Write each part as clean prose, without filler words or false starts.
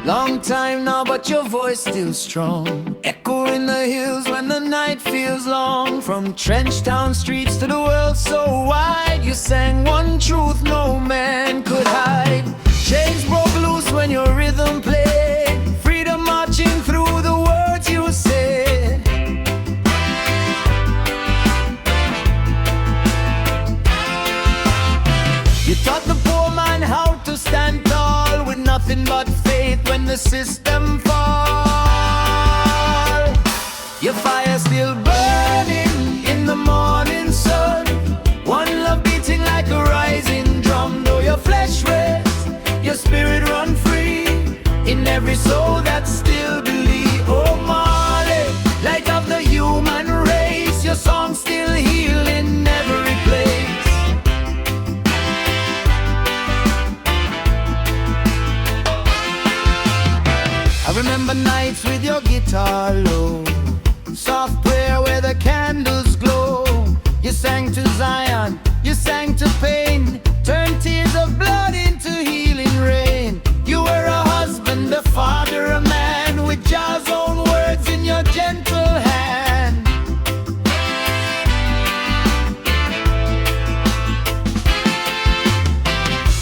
Long time now, but your voice still strong, echo in the hills when the night feels long. From trench town streets to the world so wide, you sang one truth no man could hide. Chains broke loose when your rhythm played, freedom marching through the words you said. You taught the poor man how to stand tall, with nothing but faith when the system fall. Your fire still burning in the morning sun, one love beating like a rising drum. Though your flesh rests, your spirit run free, in every soul that still believes. Oh Marley, light of the human race, your song still healing every place. I remember nights with your guitar low, soft prayer where the candles glow. You sang to Zion, you sang to pain, turned tears of blood into healing rain. You were a husband, a father, a man, with Jah's own words in your gentle hand.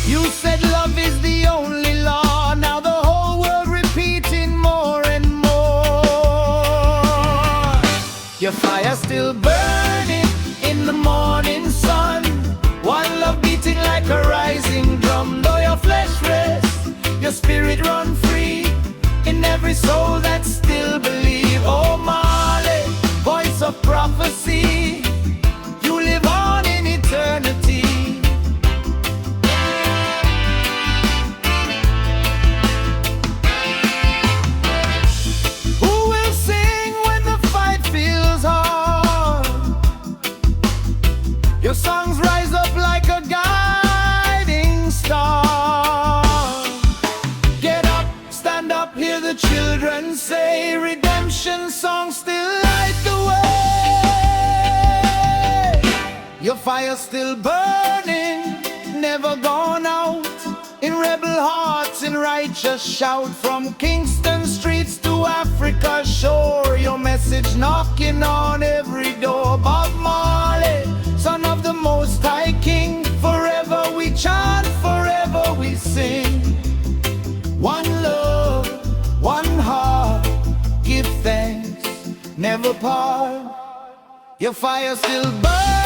You said love is the only law, now the whole world repeating more and more. Your fire still burning in the morning sun, one love beating like a rising drum. Though your flesh rests, your spirit run free, in every soul that still believes. Oh Marley, voice of prophecy, you live on in eternity. Who will sing when the fight feels hard? Your songs rise up like a guiding star. Get up, stand up, hear the children say, redemption songs still light the way. Your fire still burning, never gone out, in rebel hearts, in righteous shout. From Kingston streets to Africa's shore, your message knocking on every door. Bob Marley, son of the Most High King, forever we chant, forever we sing. One love, one heart, give thanks, never part. Your fire still burns.